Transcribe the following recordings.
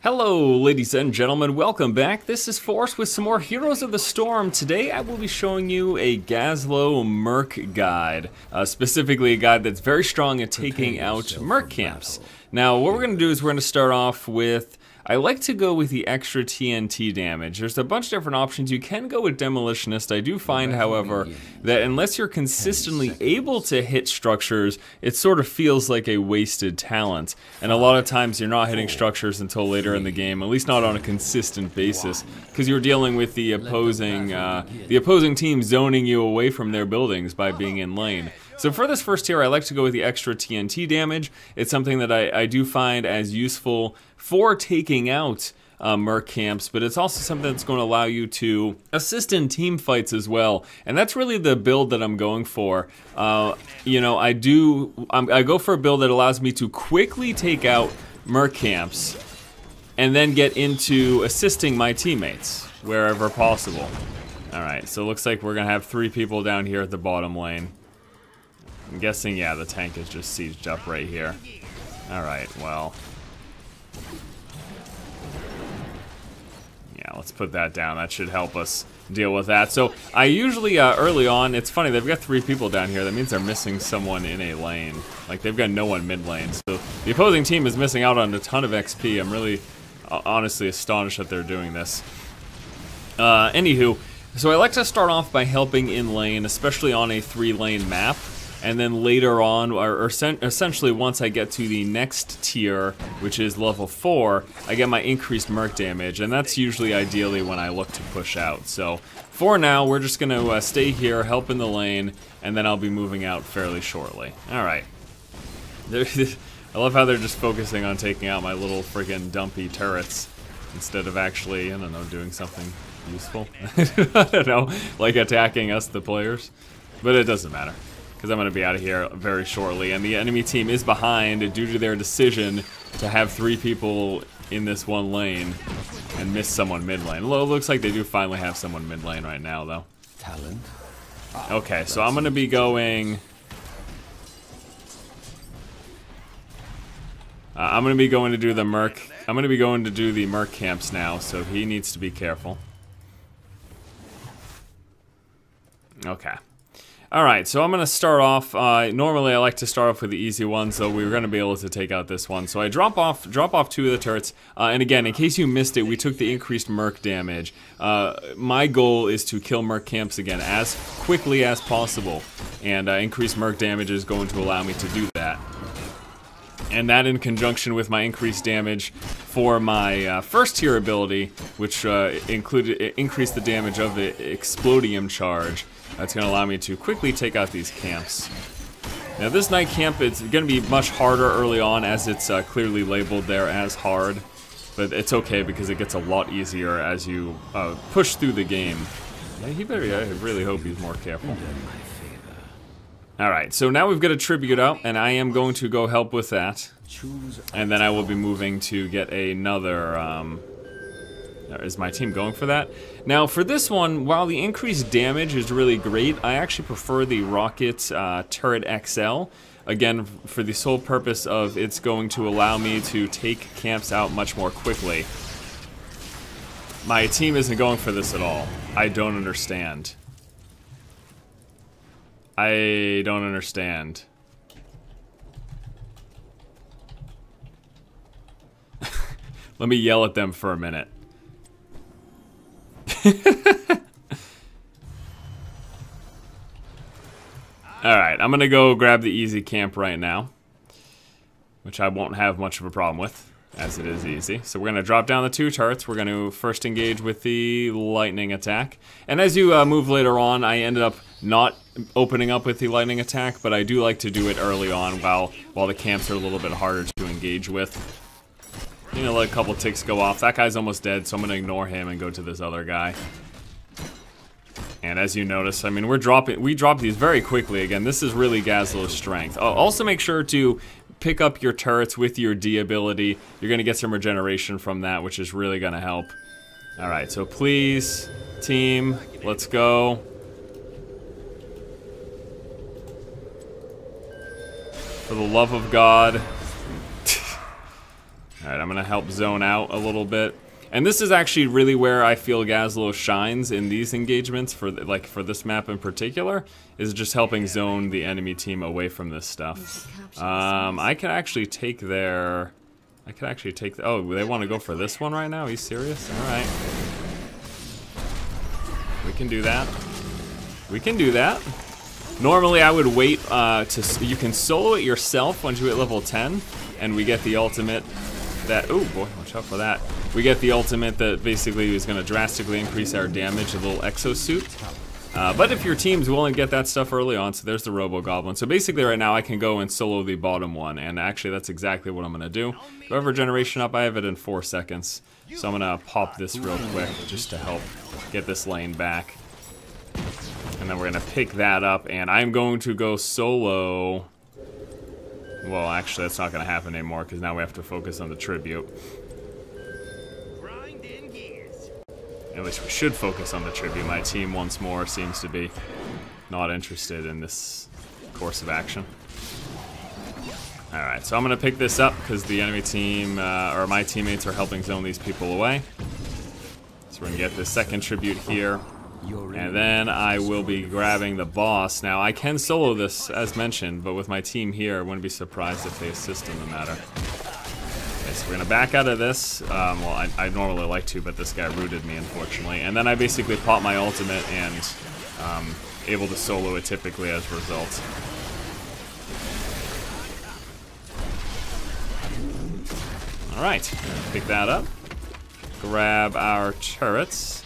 Hello ladies and gentlemen, welcome back. This is Force with some more Heroes of the Storm. Today I will be showing you a Gazlowe Merc guide, specifically a guide that's very strong at taking out Merc camps. Now what we're going to do is we're going to start off with, I like to go with the extra TNT damage. There's a bunch of different options. You can go with Demolitionist. I do find, however, that unless you're consistently able to hit structures, it sort of feels like a wasted talent. And a lot of times you're not hitting structures until later in the game, at least not on a consistent basis, because you're dealing with the opposing team zoning you away from their buildings by being in lane. So for this first tier, I like to go with the extra TNT damage. It's something that I do find as useful for taking out Merc camps, but it's also something that's going to allow you to assist in team fights as well. And that's really the build that I'm going for. You know, I go for a build that allows me to quickly take out Merc camps and then get into assisting my teammates wherever possible. Alright, so it looks like we're going to have 3 people down here at the bottom lane. I'm guessing, yeah, the tank is just sieged up right here. Alright, well. Yeah, let's put that down. That should help us deal with that. So, I usually, early on, it's funny, they've got 3 people down here. That means they're missing someone in a lane. Like, they've got no one mid lane. So, the opposing team is missing out on a ton of XP. I'm really, honestly astonished that they're doing this. Anywho, so I like to start off by helping in lane, especially on a 3-lane map. And then later on, or essentially once I get to the next tier, which is level 4, I get my increased Merc damage, and that's usually ideally when I look to push out. So for now, we're just going to stay here, help in the lane, and then I'll be moving out fairly shortly. Alright. I love how they're just focusing on taking out my little friggin' dumpy turrets, instead of actually, I don't know, doing something useful. I don't know, like attacking us, the players. But it doesn't matter, because I'm going to be out of here very shortly, and the enemy team is behind due to their decision to have 3 people in this one lane and miss someone mid lane. It looks like they do finally have someone mid lane right now, though. Talent. Okay, so I'm going to be going... I'm going to be going to do the Merc. I'm going to be going to do the Merc camps now, so he needs to be careful. Okay. Alright, so I'm going to start off, normally I like to start off with the easy one, so we're going to be able to take out this one. So I drop off 2 of the turrets, and again, in case you missed it, we took the increased Merc damage. My goal is to kill Merc camps again as quickly as possible, and increased Merc damage is going to allow me to do that. And that in conjunction with my increased damage for my first tier ability, which increased the damage of the Explodium charge. That's going to allow me to quickly take out these camps. Now this night camp, it's going to be much harder early on as it's clearly labeled there as hard. But it's okay because it gets a lot easier as you push through the game. I really hope he's more careful. Alright, so now we've got a tribute out, and I am going to go help with that. And then I will be moving to get another... Is my team going for that? Now, for this one, while the increased damage is really great, I actually prefer the Rocket Turret XL. Again, for the sole purpose of it's going to allow me to take camps out much more quickly. My team isn't going for this at all. I don't understand. I don't understand. Let me yell at them for a minute. Alright, I'm gonna go grab the easy camp right now, which I won't have much of a problem with, as it is easy. So we're gonna drop down the 2 turrets. We're gonna first engage with the lightning attack. And as you move later on, I ended up not opening up with the lightning attack, but I do like to do it early on while the camps are a little bit harder to engage with. You know, let a couple ticks go off. That guy's almost dead, so I'm gonna ignore him and go to this other guy. And as you notice, I mean, we drop these very quickly. Again, this is really Gazlowe's strength. Also make sure to pick up your turrets with your D ability. You're gonna get some regeneration from that, which is really gonna help. Alright, so please, team, let's go. For the love of God. Alright, I'm gonna help zone out a little bit. And this is actually really where I feel Gazlowe shines in these engagements, for this map in particular, is just helping zone the enemy team away from this stuff. I can actually take their... oh, they want to go for this one right now? Are you serious? Alright. We can do that. We can do that. Normally I would wait you can solo it yourself once you hit level 10, and we get the ultimate that... oh boy, watch out for that. We get the ultimate that basically is going to drastically increase our damage, a little exosuit. But if your team's willing to get that stuff early on, so there's the Robo-Goblin. So basically right now I can go and solo the bottom one, and actually that's exactly what I'm going to do. Whoever generation up, I have it in 4 seconds. So I'm going to pop this real quick just to help get this lane back. And then we're going to pick that up, and I'm going to go solo... well, actually that's not going to happen anymore because now we have to focus on the tribute. At least we should focus on the tribute. My team once more seems to be not interested in this course of action. Alright, so I'm going to pick this up because the enemy team, or my teammates, are helping zone these people away. So we're going to get this second tribute here. And then I will be grabbing the boss. Now, I can solo this, as mentioned, but with my team here, I wouldn't be surprised if they assist in the matter. Okay, so we're going to back out of this. Well, I normally like to, but this guy rooted me, unfortunately. And then I basically pop my ultimate and able to solo it typically as a result. Alright, pick that up. Grab our turrets.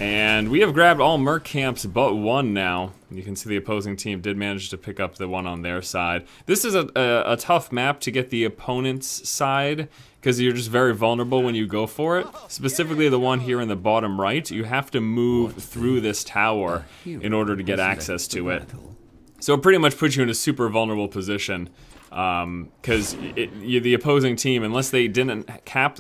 And we have grabbed all Merc camps but one now. You can see the opposing team did manage to pick up the one on their side. This is a tough map to get the opponent's side because you're just very vulnerable when you go for it. Specifically the one here in the bottom right, you have to move through this tower in order to get access to it. So it pretty much puts you in a super vulnerable position. Because the opposing team, unless they didn't have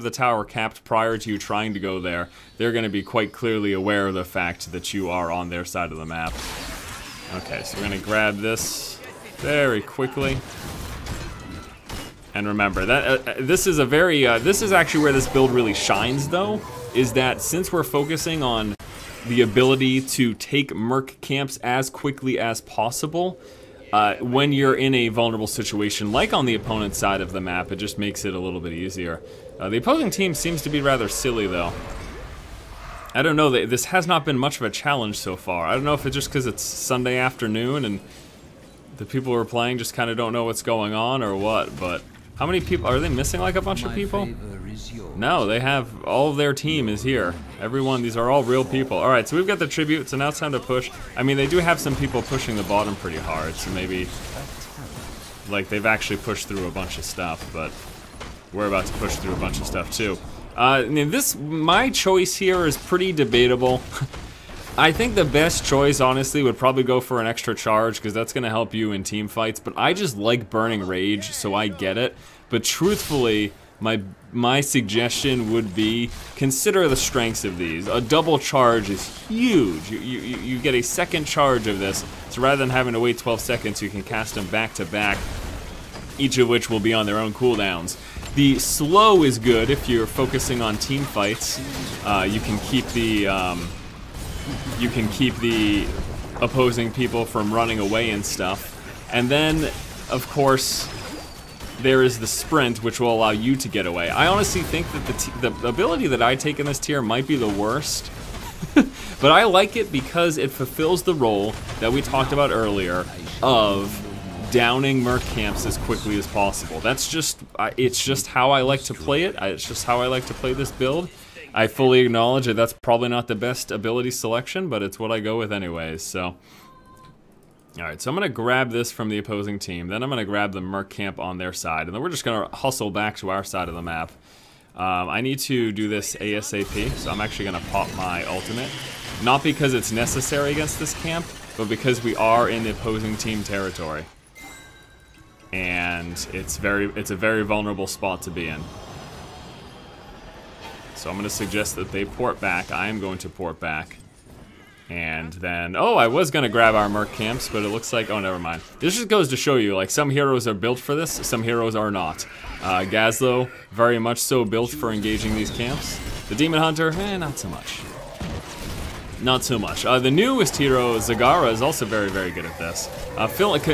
the tower capped prior to you trying to go there, they're going to be quite clearly aware of the fact that you are on their side of the map. Okay, so we're going to grab this very quickly. And remember that this is actually where this build really shines, though, is that since we're focusing on the ability to take Merc camps as quickly as possible. When you're in a vulnerable situation, like on the opponent's side of the map, it just makes it a little bit easier. The opposing team seems to be rather silly, though. I don't know, this has not been much of a challenge so far. I don't know if it's just because it's Sunday afternoon and the people who are playing just kind of don't know what's going on or what, but how many people, are they missing like a bunch of people? No, they have, all of their team is here. Everyone, these are all real people. Alright, so we've got the tribute, so now it's time to push. I mean, they do have some people pushing the bottom pretty hard, so maybe, like, they've actually pushed through a bunch of stuff, but we're about to push through a bunch of stuff too. My choice here is pretty debatable. I think the best choice, honestly, would probably go for an extra charge, because that's going to help you in team fights, but I just like burning rage, so I get it. But truthfully, my suggestion would be, consider the strengths of these. A double charge is huge. You get a second charge of this, so rather than having to wait 12 seconds, you can cast them back to back, each of which will be on their own cooldowns. The slow is good if you're focusing on team fights. You can keep the opposing people from running away and stuff. And then, of course, there is the sprint, which will allow you to get away. I honestly think that the ability that I take in this tier might be the worst, but I like it because it fulfills the role that we talked about earlier of downing Merc camps as quickly as possible. That's just, it's just how I like to play it. It's just how I like to play this build. I fully acknowledge that that's probably not the best ability selection, but it's what I go with anyways, so. Alright, so I'm going to grab this from the opposing team, then I'm going to grab the Merc camp on their side, and then we're just going to hustle back to our side of the map. I need to do this ASAP, so I'm actually going to pop my ultimate. Not because it's necessary against this camp, but because we are in the opposing team territory. And it's a very vulnerable spot to be in. So I'm going to suggest that they port back. I am going to port back. And then, oh, I was gonna grab our Merc camps, but it looks like, oh, never mind. This just goes to show you, like, some heroes are built for this, some heroes are not. Gazlowe, very much so built for engaging these camps. The Demon Hunter, not so much. Not so much. The newest hero, Zagara, is also very, very good at this.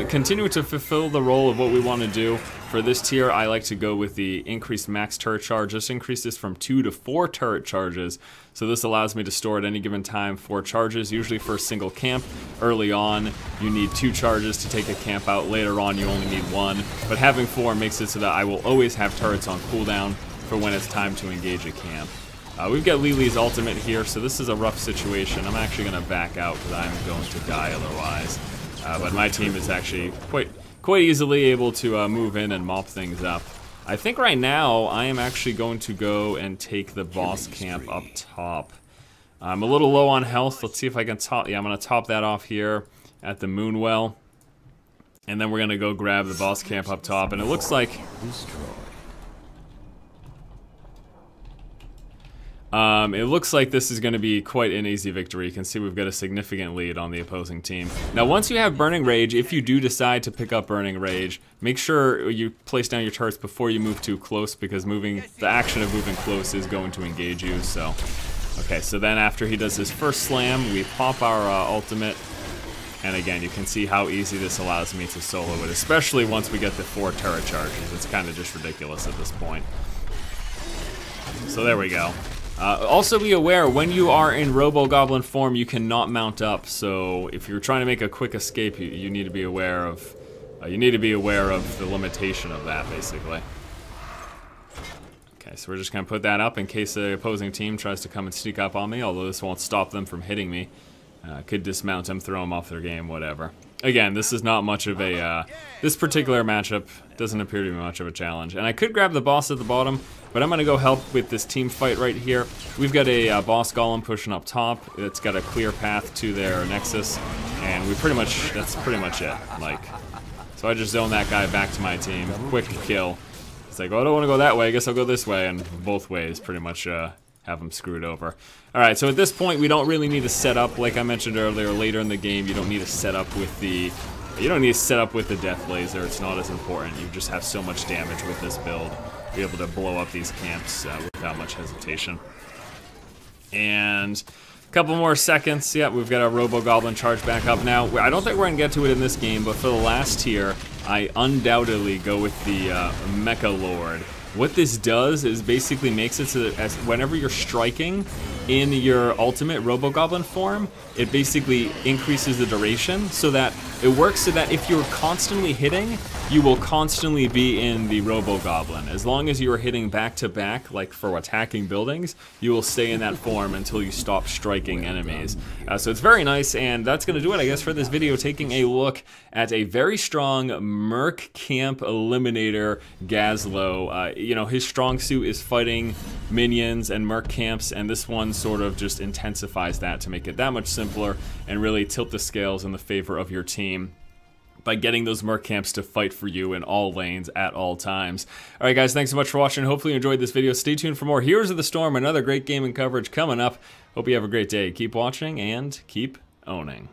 Continue to fulfill the role of what we want to do. For this tier, I like to go with the increased max turret charge. Just increase this from 2 to 4 turret charges. So this allows me to store at any given time 4 charges, usually for a single camp. Early on, you need 2 charges to take a camp out. Later on, you only need 1. But having 4 makes it so that I will always have turrets on cooldown for when it's time to engage a camp. We've got Lily's ultimate here, so this is a rough situation. I'm actually going to back out because I'm going to die otherwise. But my team is actually quite easily able to move in and mop things up. I think right now I am actually going to go and take the boss camp up top. I'm a little low on health. Let's see if I can top. Yeah, I'm going to top that off here at the Moonwell. And then we're going to go grab the boss camp up top. And it looks like... it looks like this is going to be quite an easy victory. You can see we've got a significant lead on the opposing team. Now, once you have Burning Rage, if you do decide to pick up Burning Rage, make sure you place down your turrets before you move too close, because the action of moving close is going to engage you. So, okay, so then after he does his first slam, we pop our ultimate. And again, you can see how easy this allows me to solo it, especially once we get the 4 turret charges. It's kind of just ridiculous at this point. So there we go. Also be aware, when you are in Robo-Goblin form, you cannot mount up. So if you're trying to make a quick escape, you need to be aware of the limitation of that, basically. Okay, so we're just gonna put that up in case the opposing team tries to come and sneak up on me. Although this won't stop them from hitting me. Could dismount them, throw them off their game, whatever. Again, this is not much of a, this particular matchup doesn't appear to be much of a challenge. And I could grab the boss at the bottom, but I'm gonna go help with this team fight right here. We've got a boss golem pushing up top. It's got a clear path to their nexus, and that's pretty much it. Like, so I just zone that guy back to my team. Quick kill. It's like, oh, I don't wanna go that way, I guess I'll go this way, and both ways pretty much, have them screwed over. Alright, so at this point we don't really need to set up, like I mentioned earlier, later in the game you don't need to set up with the death laser. It's not as important. You just have so much damage with this build. Be able to blow up these camps without much hesitation. And a couple more seconds. Yeah, we've got our Robo-Goblin charge back up now. I don't think we're gonna get to it in this game, but for the last tier, I undoubtedly go with the Mecha-Lord. What this does is basically makes it so that whenever you're striking in your ultimate Robo-Goblin form, it basically increases the duration so that it works so that if you're constantly hitting, you will constantly be in the Robo-Goblin. As long as you're hitting back to back, like for attacking buildings, you will stay in that form until you stop striking enemies. So it's very nice, and that's going to do it, I guess, for this video, taking a look at a very strong Merc Camp Eliminator Gazlowe. You know, his strong suit is fighting minions and Merc camps, and this one sort of just intensifies that to make it that much simpler and really tilt the scales in the favor of your team by getting those Merc camps to fight for you in all lanes at all times. Alright guys, thanks so much for watching. Hopefully you enjoyed this video. Stay tuned for more Heroes of the Storm, another great gaming coverage coming up. Hope you have a great day. Keep watching and keep owning.